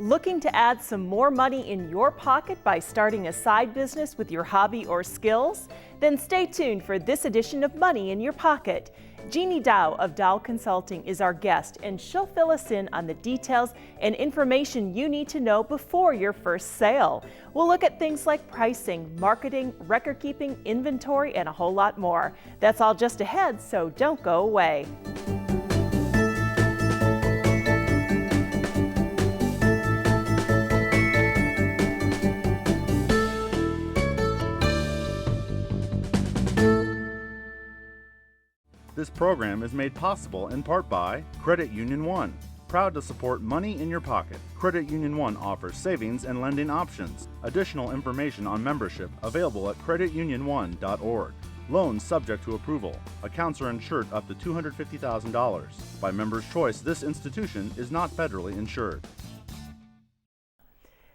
Looking to add some more money in your pocket by starting a side business with your hobby or skills? Then stay tuned for this edition of Money in Your Pocket. Jeannie Dow of Dow Consulting is our guest, and she'll fill us in on the details and information you need to know before your first sale. We'll look at things like pricing, marketing, record keeping, inventory, and a whole lot more. That's all just ahead, so don't go away. This program is made possible in part by Credit Union One. Proud to support Money in Your Pocket. Credit Union One offers savings and lending options. Additional information on membership available at creditunion1.org. Loans subject to approval. Accounts are insured up to $250,000. By member's choice, this institution is not federally insured.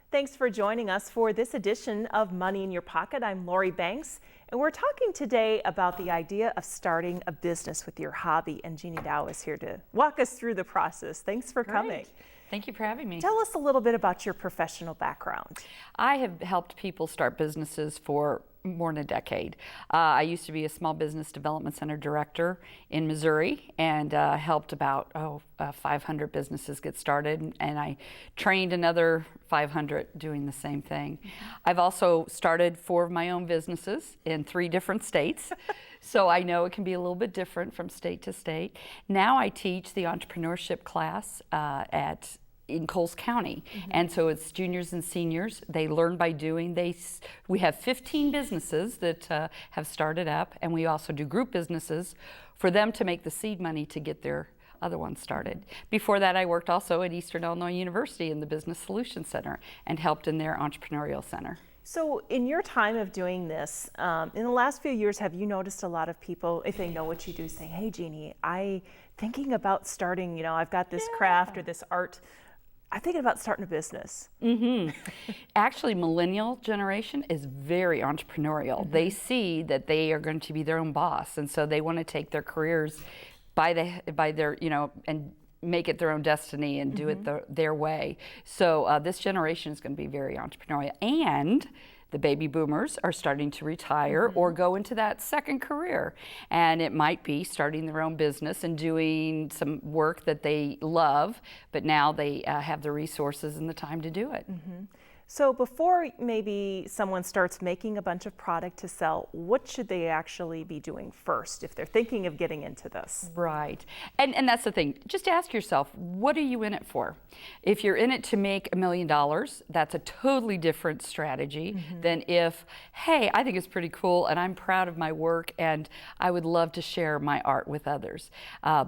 Thanks for joining us for this edition of Money in Your Pocket. I'm Lori Banks, and we're talking today about the idea of starting a business with your hobby, and Jeannie Dow is here to walk us through the process. Thanks for coming. Thank you for having me. Tell us a little bit about your professional background. I have helped people start businesses for more than a decade. I used to be a small business development center director in Missouri and helped about 500 businesses get started, and I trained another 500 doing the same thing. I've also started 4 of my own businesses in 3 different states, so I know it can be a little bit different from state to state. Now I teach the entrepreneurship class in Coles County, and so it's juniors and seniors. They learn by doing. We have 15 businesses that have started up, and we also do group businesses for them to make the seed money to get their other ones started. Before that, I worked also at Eastern Illinois University in the Business Solutions Center and helped in their entrepreneurial center. So in your time of doing this, in the last few years, have you noticed a lot of people, if they know what you do, say, hey, Jeannie, I'm thinking about starting, I've got this craft or this art, I'm thinking about starting a business. Actually, millennial generation is very entrepreneurial. They see that they are going to be their own boss, and so they want to take their careers by their, and make it their own destiny and do it their way. So this generation is going to be very entrepreneurial, and the baby boomers are starting to retire or go into that second career. And it might be starting their own business and doing some work that they love, but now they have the resources and the time to do it. So before maybe someone starts making a bunch of product to sell, what should they actually be doing first if they're thinking of getting into this? Right. And that's the thing. Just ask yourself, what are you in it for? If you're in it to make $1 million, that's a totally different strategy than if, hey, I think it's pretty cool and I'm proud of my work and I would love to share my art with others.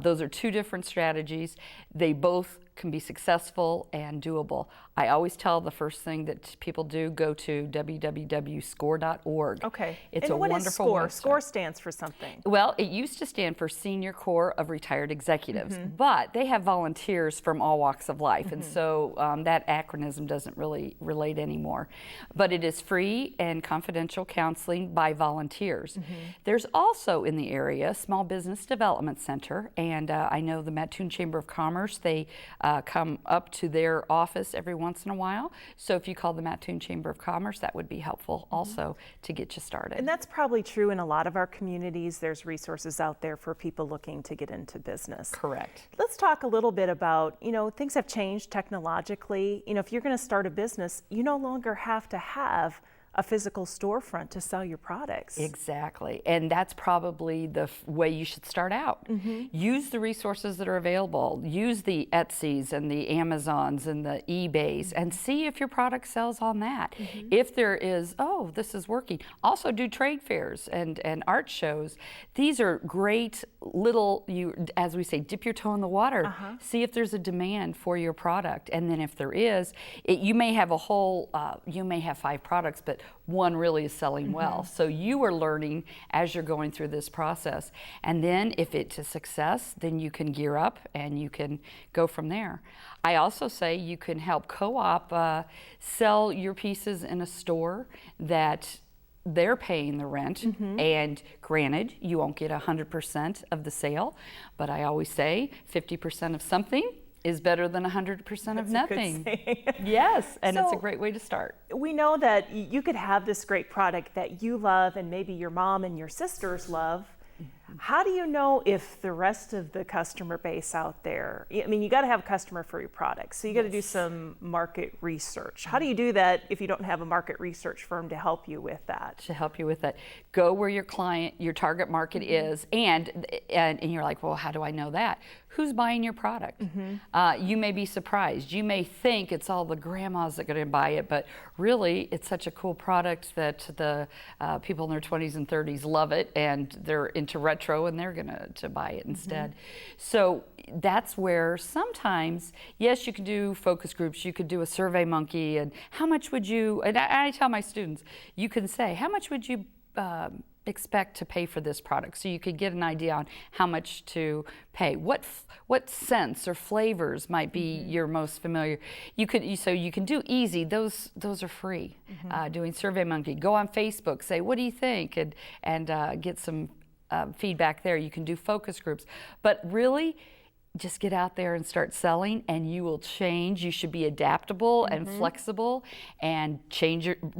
Those are 2 different strategies. They both can be successful and doable. I always tell the first thing that people do, go to www.score.org. Okay. It's and a what wonderful is SCORE? website. SCORE stands for something. Well, it used to stand for Senior Corps of Retired Executives, but they have volunteers from all walks of life, and so that acronym doesn't really relate anymore. But it is free and confidential counseling by volunteers. There's also in the area Small Business Development Center, and I know the Mattoon Chamber of Commerce, they come up to their office every once in a while. So if you call the Mattoon Chamber of Commerce, that would be helpful also to get you started. And that's probably true in a lot of our communities. There's resources out there for people looking to get into business. Correct. Let's talk a little bit about, things have changed technologically. If you're going to start a business, you no longer have to have a physical storefront to sell your products. Exactly, and that's probably the way you should start out. Use the resources that are available. Use the Etsy's and the Amazons and the eBays and see if your product sells on that. If there is, this is working. Also do trade fairs and art shows. These are great little, as we say, dip your toe in the water. See if there's a demand for your product, and then if there is, you may have you may have 5 products, but one really is selling well. So you are learning as you're going through this process. And then if it's a success, then you can gear up and you can go from there. I also say you can help co-op sell your pieces in a store that they're paying the rent, and granted, you won't get 100% of the sale, but I always say 50% of something is better than 100% of That's a good nothing. saying. Yes, and it's a So- great way to start. We know that you could have this great product that you love and maybe your mom and your sisters love. How do you know if the rest of the customer base out there, I mean, you got to have a customer for your product, so you got to do some market research. How do you do that if you don't have a market research firm to help you with that? To help you with that, go where your client, your target market is, and you're like, well, how do I know that? Who's buying your product? You may be surprised. You may think it's all the grandmas that are going to buy it, but really, it's such a cool product that the people in their 20s and 30s love it, and they're into retro, and they're going to buy it instead. So that's where sometimes, yes, you can do focus groups, you could do a Survey Monkey, and how much would you, and I tell my students, you can say, how much would you expect to pay for this product, so you could get an idea on how much to pay. What scents or flavors might be your most familiar. You can do easy. Those are free. Doing Survey Monkey. Go on Facebook. Say, what do you think, and get some feedback there. You can do focus groups, but really, just get out there and start selling, and you will change. You should be adaptable and flexible, and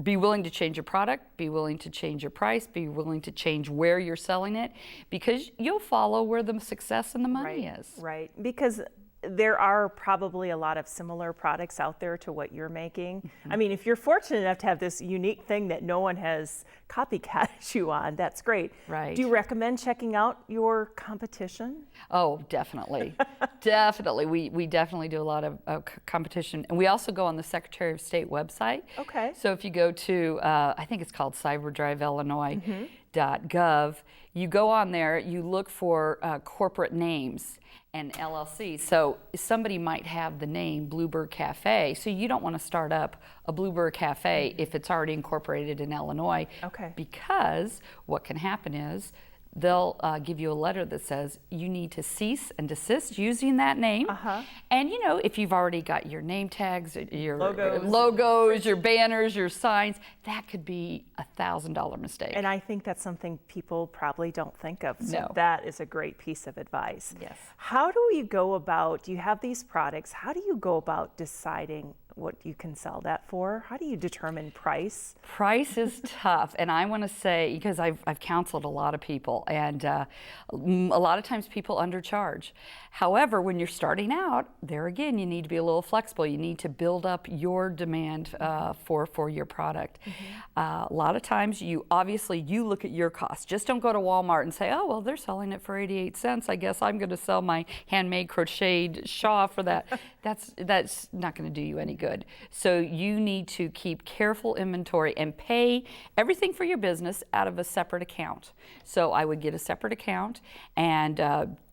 be willing to change your product, be willing to change your price, be willing to change where you're selling it, because you'll follow where the success and the money is. Right, because there are probably a lot of similar products out there to what you're making. I mean, if you're fortunate enough to have this unique thing that no one has copycatted you on, that's great. Right. Do you recommend checking out your competition? Oh, definitely. Definitely. We definitely do a lot of competition. And we also go on the Secretary of State website. Okay. So if you go to, I think it's called cyberdriveillinois.gov, you go on there, you look for corporate names and LLC. So somebody might have the name Bluebird Cafe, so you don't want to start up a Bluebird Cafe if it's already incorporated in Illinois. Okay. Because what can happen is they'll give you a letter that says you need to cease and desist using that name. And if you've already got your name tags, your logos, your banners, your signs, that could be $1,000 mistake. And I think that's something people probably don't think of. So No. that is a great piece of advice. Yes. How do you go about, you have these products, how do you go about deciding what you can sell that for? How do you determine price? Price is tough, and I want to say, because I've counseled a lot of people, and a lot of times people undercharge. However, when you're starting out, there again, you need to be a little flexible. You need to build up your demand for your product. A lot of times, you look at your costs. Just don't go to Walmart and say, oh, well, they're selling it for 88 cents. I guess I'm going to sell my handmade crocheted shawl for that. That's not going to do you any good. So you need to keep careful inventory and pay everything for your business out of a separate account. So I would get a separate account and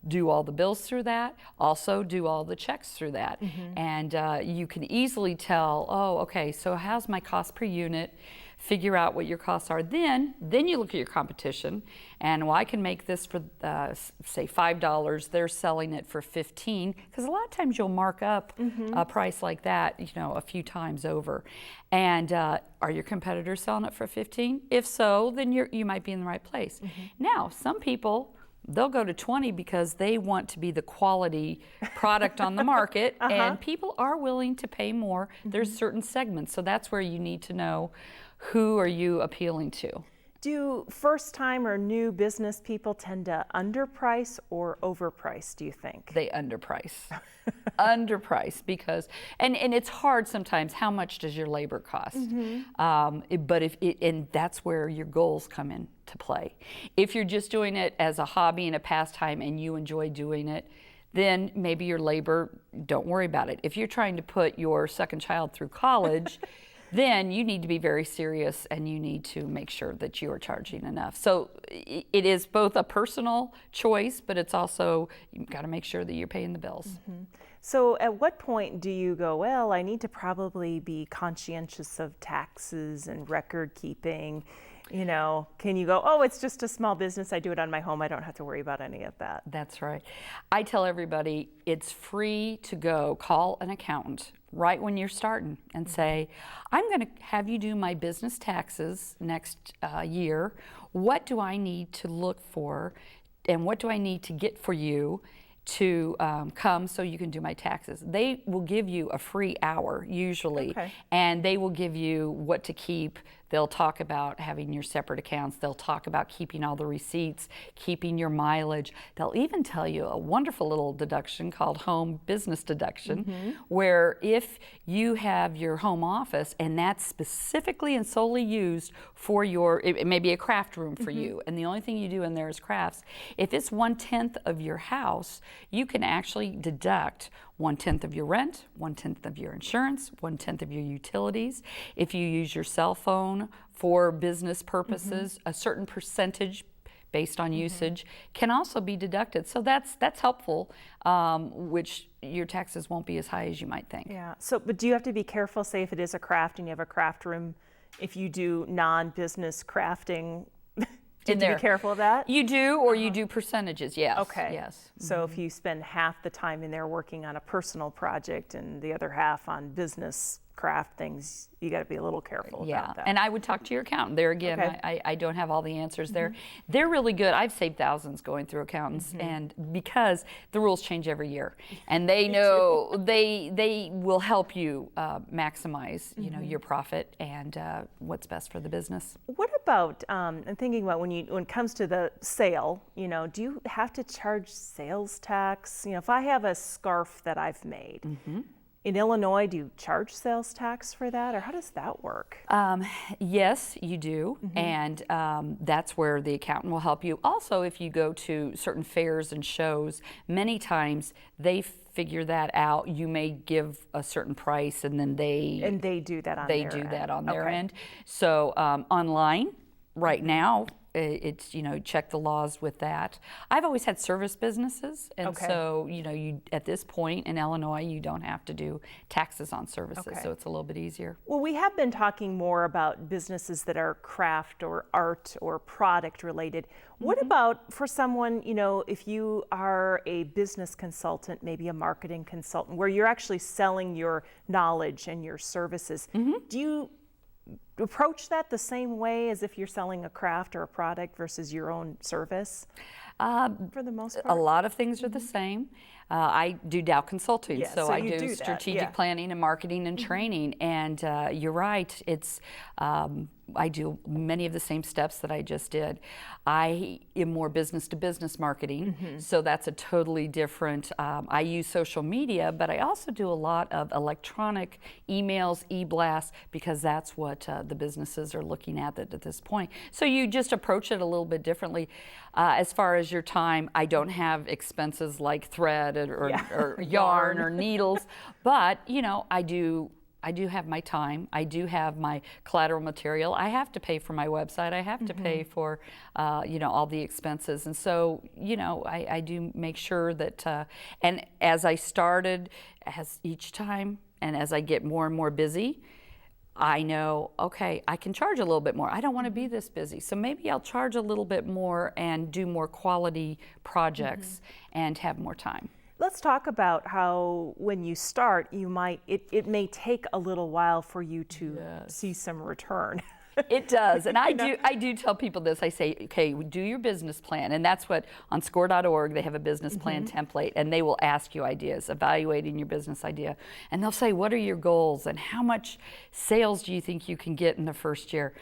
do all the bills through that, also do all the checks through that. And you can easily tell, oh, okay, so how's my cost per unit? Figure out what your costs are. Then you look at your competition, and I can make this for say $5. They're selling it for $15, because a lot of times you'll mark up a price like that, a few times over. And are your competitors selling it for $15? If so, then you might be in the right place. Now, some people, they'll go to 20 because they want to be the quality product on the market, and people are willing to pay more. There's certain segments, so that's where you need to know who are you appealing to. Do first-time or new business people tend to underprice or overprice, do you think? They underprice. Underprice, because, and it's hard sometimes, how much does your labor cost? And that's where your goals come into play. If you're just doing it as a hobby and a pastime and you enjoy doing it, then maybe your labor, don't worry about it. If you're trying to put your second child through college, then you need to be very serious, and you need to make sure that you are charging enough. So it is both a personal choice, but it's also, you've got to make sure that you're paying the bills. So at what point do you go, well, I need to probably be conscientious of taxes and record keeping? Can you go, oh, it's just a small business, I do it on my home, I don't have to worry about any of that? That's right. I tell everybody it's free to go call an accountant right when you're starting and say, I'm going to have you do my business taxes next year. What do I need to look for, and what do I need to get for you to come so you can do my taxes. They will give you a free hour usually, and they will give you what to keep. They'll talk about having your separate accounts. They'll talk about keeping all the receipts, keeping your mileage. They'll even tell you a wonderful little deduction called home business deduction, where if you have your home office and that's specifically and solely used for it may be a craft room for you, and the only thing you do in there is crafts. If it's 1/10 of your house, you can actually deduct 1/10 of your rent, 1/10 of your insurance, 1/10 of your utilities. If you use your cell phone for business purposes, a certain percentage based on usage can also be deducted. So that's helpful, which your taxes won't be as high as you might think. Yeah. So, but do you have to be careful, say if it is a craft and you have a craft room, if you do non-business crafting, do you have to be careful of that? You do, or you do percentages, yes. Okay. Yes. So if you spend half the time in there working on a personal project and the other half on business craft things, you got to be a little careful about that. And I would talk to your accountant. There again, I don't have all the answers there. They're really good. I've saved thousands going through accountants, and because the rules change every year, and they know they will help you maximize your profit and what's best for the business. What about I'm thinking about when it comes to the sale, do you have to charge sales tax? If I have a scarf that I've made, in Illinois, do you charge sales tax for that, or how does that work? Yes, you do, and that's where the accountant will help you. Also, if you go to certain fairs and shows, many times they figure that out. You may give a certain price, and then they do that on their end. So online, right now, it's check the laws with that. I've always had service businesses, and so you at this point in Illinois you don't have to do taxes on services, so it's a little bit easier. Well, we have been talking more about businesses that are craft or art or product related. What about for someone, if you are a business consultant, maybe a marketing consultant, where you're actually selling your knowledge and your services? Do you approach that the same way as if you're selling a craft or a product versus your own service? For the most part, a lot of things are the same. I do Dow Consulting, so I do strategic planning and marketing and training. And you're right, it's I do many of the same steps that I just did. I am more business to business marketing, so that's a totally different. I use social media, but I also do a lot of electronic emails, e-blasts, because that's what the businesses are looking at this point. So you just approach it a little bit differently. As far as your time, I don't have expenses like thread or yarn or needles, but I do have my time. I do have my collateral material. I have to pay for my website. I have to pay for, all the expenses. And so, I do make sure that, and as I started, as each time, and as I get more and more busy, I know, okay, I can charge a little bit more. I don't want to be this busy. So maybe I'll charge a little bit more and do more quality projects and have more time. Let's talk about how when you start, it may take a little while for you to see some return. It does, and I do tell people this. I say, okay, do your business plan, and that's what on SCORE.org they have a business plan template, and they will ask you ideas, evaluating your business idea, and they'll say, what are your goals, and how much sales do you think you can get in the first year?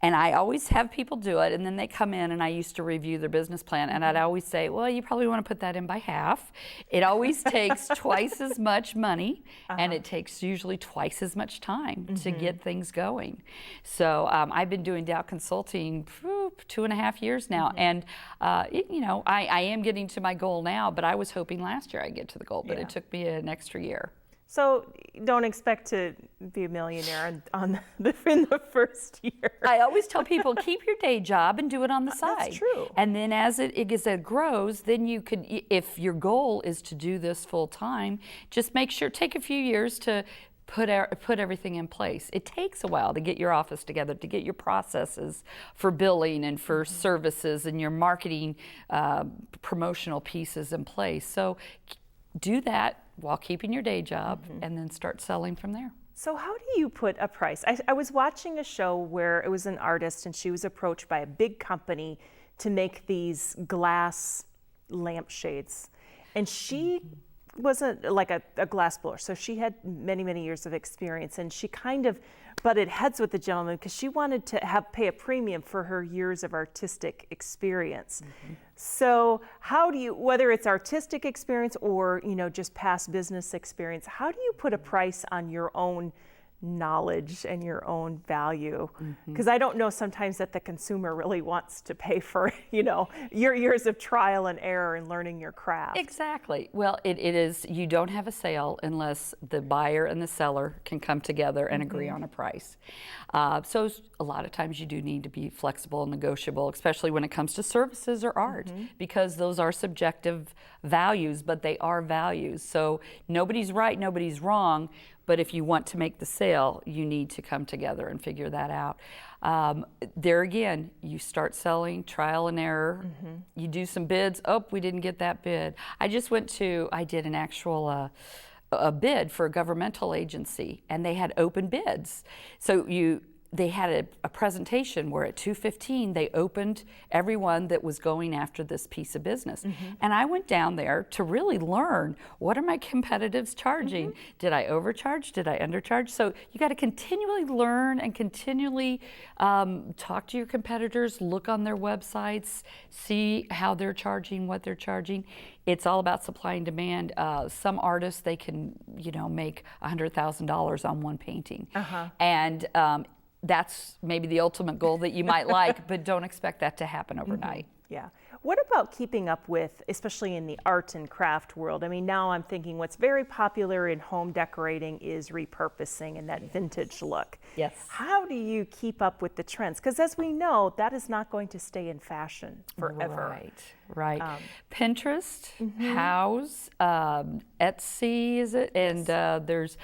And I always have people do it, and then they come in, and I used to review their business plan, and I'd always say, well, you probably want to put that in by half. It always takes twice as much money, and it takes usually twice as much time to get things going. So I've been doing Dow Consulting 2.5 years now, and I am getting to my goal now, but I was hoping last year I'd get to the goal, but it took me an extra year. So don't expect to be a millionaire in the first year. I always tell people, keep your day job and do it on the side. That's true. And then as it grows, then you could, if your goal is to do this full time, just make sure, take a few years to put everything in place. It takes a while to get your office together, to get your processes for billing and for services and your marketing promotional pieces in place. So do that while keeping your day job and then start selling from there. So how do you put a price? I was watching a show where it was an artist and she was approached by a big company to make these glass lampshades. And she wasn't like a glass blower, so she had many, many years of experience, and she kind of butted heads with the gentleman because she wanted to pay a premium for her years of artistic experience. So how do you, whether it's artistic experience or just past business experience, how do you put a price on your own knowledge and your own value? Because I don't know sometimes that the consumer really wants to pay for your years of trial and error and learning your craft. Exactly. Well, it is, you don't have a sale unless the buyer and the seller can come together and agree on a price. So a lot of times you do need to be flexible and negotiable, especially when it comes to services or art, because those are subjective values, but they are values. So nobody's right, nobody's wrong. But if you want to make the sale, you need to come together and figure that out. There again, you start selling, trial and error. You do some bids. Oh, we didn't get that bid. I did an actual a bid for a governmental agency, and they had open bids. So they had a presentation where at 2:15 they opened everyone that was going after this piece of business. And I went down there to really learn, what are my competitors charging? Did I overcharge? Did I undercharge? So you got to continually learn and continually talk to your competitors, look on their websites, see how they're charging, what they're charging. It's all about supply and demand. Some artists, they can make $100,000 on one painting. And that's maybe the ultimate goal that you might like, but don't expect that to happen overnight. Yeah. What about keeping up with, especially in the art and craft world? I mean, now I'm thinking what's very popular in home decorating is repurposing and that vintage look. Yes. How do you keep up with the trends? Because as we know, that is not going to stay in fashion forever. Right. Pinterest, House, Etsy, is it? And there's,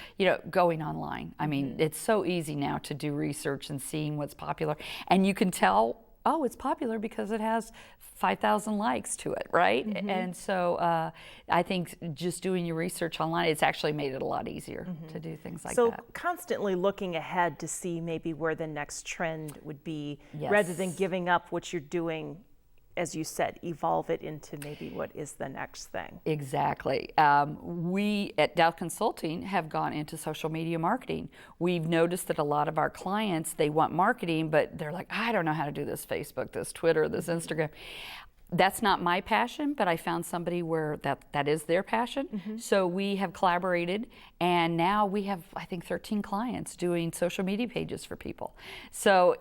going online. I mean, it's so easy now to do research and seeing what's popular. And you can tell, oh, it's popular because it has 5,000 likes to it, right? And so I think just doing your research online, it's actually made it a lot easier to do things like that. So constantly looking ahead to see maybe where the next trend would be, rather than giving up what you're doing, as you said, evolve it into maybe what is the next thing. Exactly. We at Dow Consulting have gone into social media marketing. We've noticed that a lot of our clients, they want marketing, but they're like, I don't know how to do this Facebook, this Twitter, this Instagram. That's not my passion, but I found somebody where that is their passion. So we have collaborated, and now we have, I think, 13 clients doing social media pages for people. So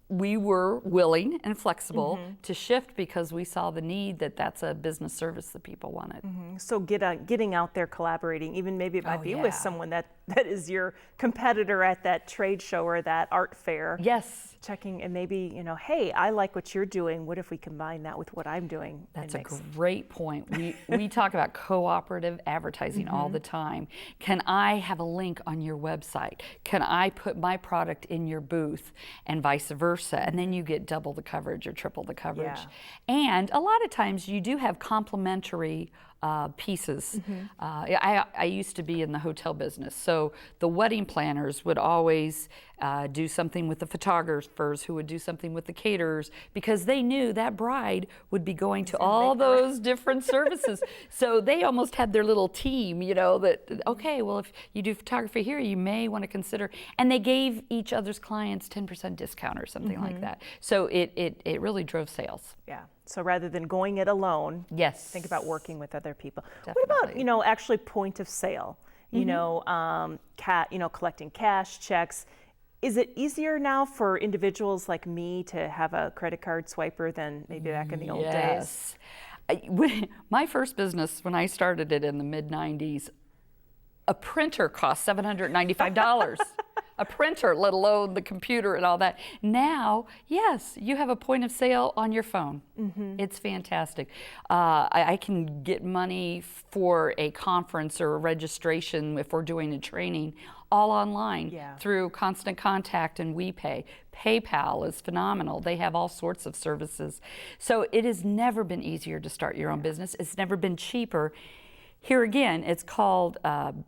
we were willing and flexible to shift because we saw the need that's a business service that people wanted. So getting out there, collaborating, even maybe it might be with someone that is your competitor at that trade show or that art fair. Yes. Checking and maybe, hey, I like what you're doing. What if we combine that with what I'm doing? That's a great point. We talk about cooperative advertising all the time. Can I have a link on your website? Can I put my product in your booth, and vice versa? And then you get double the coverage or triple the coverage. And a lot of times you do have complementary pieces. I used to be in the hotel business, so the wedding planners would always do something with the photographers who would do something with the caterers, because they knew that bride would be going to all those different services. So they almost had their little team, that, okay, well, if you do photography here, you may want to consider, and they gave each other's clients 10% discount or something like that. So it really drove sales. Yeah. So rather than going it alone, think about working with other people. Definitely. What about, actually point of sale? Collecting cash, checks. Is it easier now for individuals like me to have a credit card swiper than maybe back in the old days? My first business, when I started it in the mid-90s, a printer cost $795. A printer, let alone the computer and all that. Now, yes, you have a point of sale on your phone. It's fantastic. I can get money for a conference or a registration if we're doing a training, all online through Constant Contact and WePay. PayPal is phenomenal. They have all sorts of services. So it has never been easier to start your own business. It's never been cheaper. Here again, it's called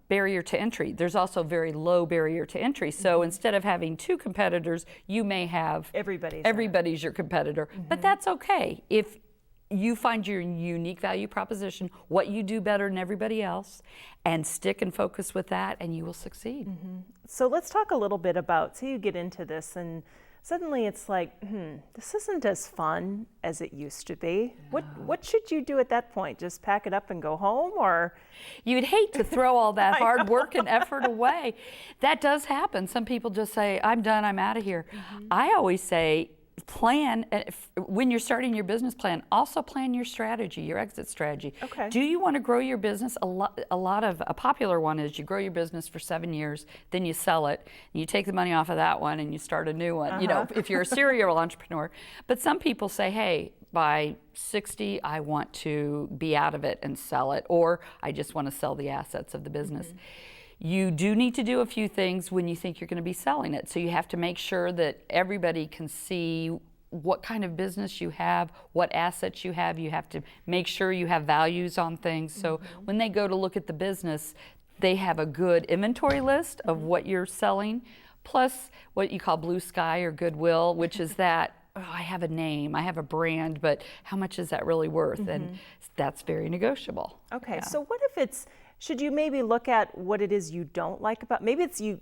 barrier to entry. There's also very low barrier to entry. So instead of having two competitors, you may have everybody's your competitor. But that's okay. If you find your unique value proposition, what you do better than everybody else, and stick and focus with that, and you will succeed. So let's talk a little bit about, say you get into this and suddenly it's like, this isn't as fun as it used to be. What should you do at that point? Just pack it up and go home, or? You'd hate to throw all that hard work and effort away. That does happen. Some people just say, I'm done, I'm out of here. I always say, plan, when you're starting your business plan, also plan your strategy, your exit strategy. Okay. Do you want to grow your business? A popular one is you grow your business for 7 years, then you sell it, and you take the money off of that one and you start a new one, you know, if you're a serial entrepreneur. But some people say, hey, by 60, I want to be out of it and sell it, or I just want to sell the assets of the business. You do need to do a few things when you think you're going to be selling it. So you have to make sure that everybody can see what kind of business you have, what assets you have. You have to make sure you have values on things. So when they go to look at the business, they have a good inventory list of what you're selling, plus what you call blue sky or goodwill, which is that, oh, I have a name, I have a brand, but how much is that really worth? And that's very negotiable. Okay, Yeah. so what if it's, should you maybe look at what it is you don't like about, maybe it's you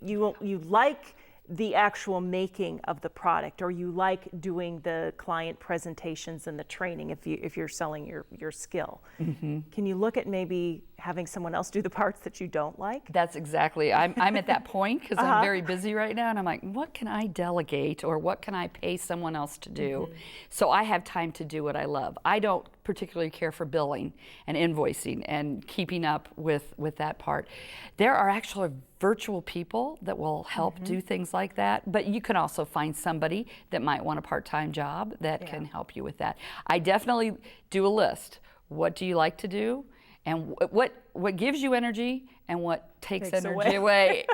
like the actual making of the product, or you like doing the client presentations and the training if you're selling your skill. Can you look at maybe having someone else do the parts that you don't like? That's exactly, I'm at that point because I'm very busy right now, and I'm like, what can I delegate, or what can I pay someone else to do? So I have time to do what I love. I don't particularly care for billing and invoicing and keeping up with that part. There are actually virtual people that will help do things like that, but you can also find somebody that might want a part-time job that can help you with that. I definitely do a list. What do you like to do? And what gives you energy, and what takes energy away?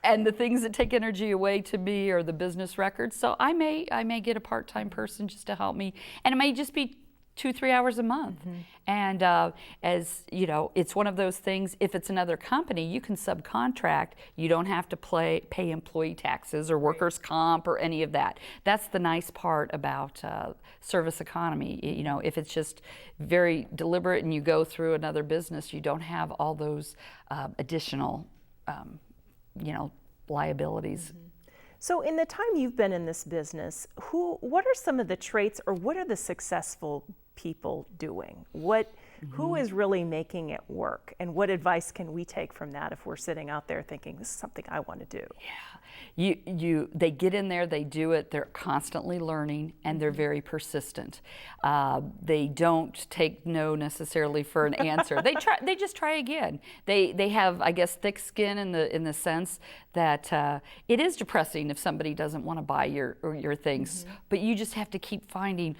And the things that take energy away to me are the business records. So I may get a part-time person just to help me, and it may just be 2-3 hours a month. And as you know, it's one of those things, if it's another company, you can subcontract. You don't have to pay employee taxes or workers' comp or any of that. That's the nice part about service economy. You know, if it's just very deliberate and you go through another business, you don't have all those additional, you know, liabilities. So in the time you've been in this business, what are some of the traits, or what are the successful people doing? Who is really making it work, and what advice can we take from that if we're sitting out there thinking, this is something I want to do? They get in there, they do it, they're constantly learning, and they're very persistent. They don't take no necessarily for an answer. They just try again. They have, I guess, thick skin in the sense that it is depressing if somebody doesn't want to buy your things, but you just have to keep finding,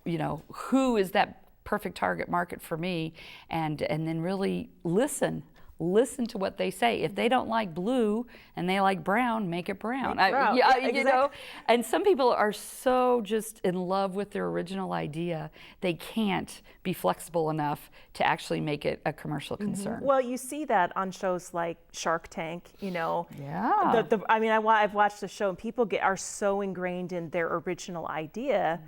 you know, who is that perfect target market for me, and then really listen to what they say. If they don't like blue and they like brown, make it brown. You know, and some people are so just in love with their original idea, they can't be flexible enough to actually make it a commercial concern. Well, you see that on shows like Shark Tank, you know. Yeah. I mean, I've watched the show, and people are so ingrained in their original idea,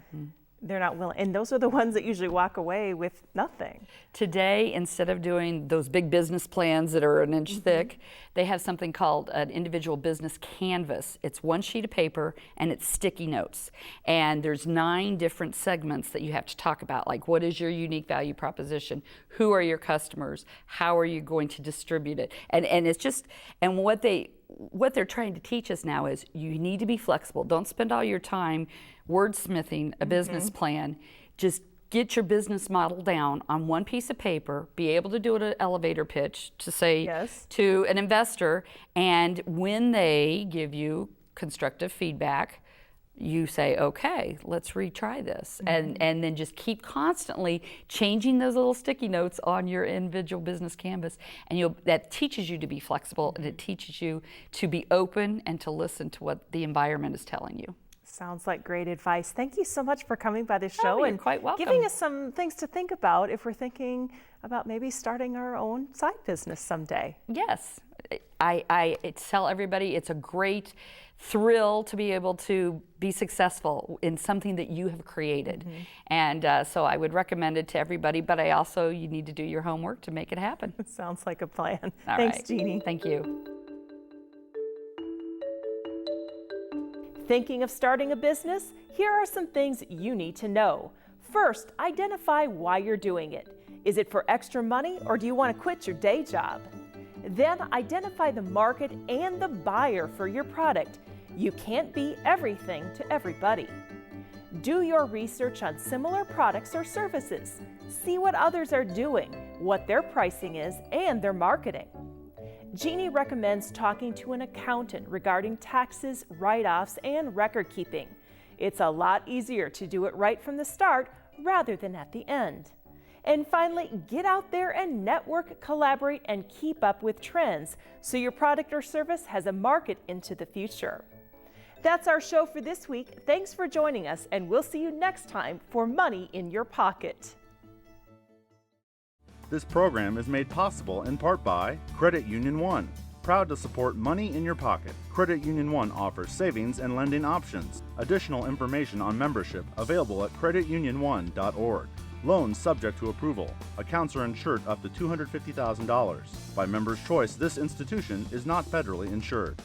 they're not willing, and those are the ones that usually walk away with nothing. Today, instead of doing those big business plans that are an inch thick, they have something called an individual business canvas. It's one sheet of paper and it's sticky notes. And there's 9 different segments that you have to talk about, like what is your unique value proposition? Who are your customers? How are you going to distribute it? And it's just, and what they're trying to teach us now is you need to be flexible. Don't spend all your time wordsmithing a business plan. Just get your business model down on one piece of paper, be able to do an elevator pitch to say to an investor, and when they give you constructive feedback, you say, okay, let's retry this. And then just keep constantly changing those little sticky notes on your individual business canvas. And that teaches you to be flexible, and it teaches you to be open and to listen to what the environment is telling you. Sounds like great advice. Thank you so much for coming by the show you're and quite welcome. Giving us some things to think about if we're thinking about maybe starting our own side business someday. Yes, I tell everybody it's a great thrill to be able to be successful in something that you have created. And so I would recommend it to everybody, but you need to do your homework to make it happen. Sounds like a plan. All Thanks, right. Jeannie. Thank you. Thinking of starting a business? Here are some things you need to know. First, identify why you're doing it. Is it for extra money, or do you want to quit your day job? Then identify the market and the buyer for your product. You can't be everything to everybody. Do your research on similar products or services. See what others are doing, what their pricing is, and their marketing. Jeannie recommends talking to an accountant regarding taxes, write-offs, and record keeping. It's a lot easier to do it right from the start rather than at the end. And finally, get out there and network, collaborate, and keep up with trends so your product or service has a market into the future. That's our show for this week. Thanks for joining us, and we'll see you next time for Money in Your Pocket. This program is made possible in part by Credit Union One. Proud to support Money in Your Pocket. Credit Union One offers savings and lending options. Additional information on membership available at creditunion1.org. Loans subject to approval. Accounts are insured up to $250,000. By Members' Choice, this institution is not federally insured.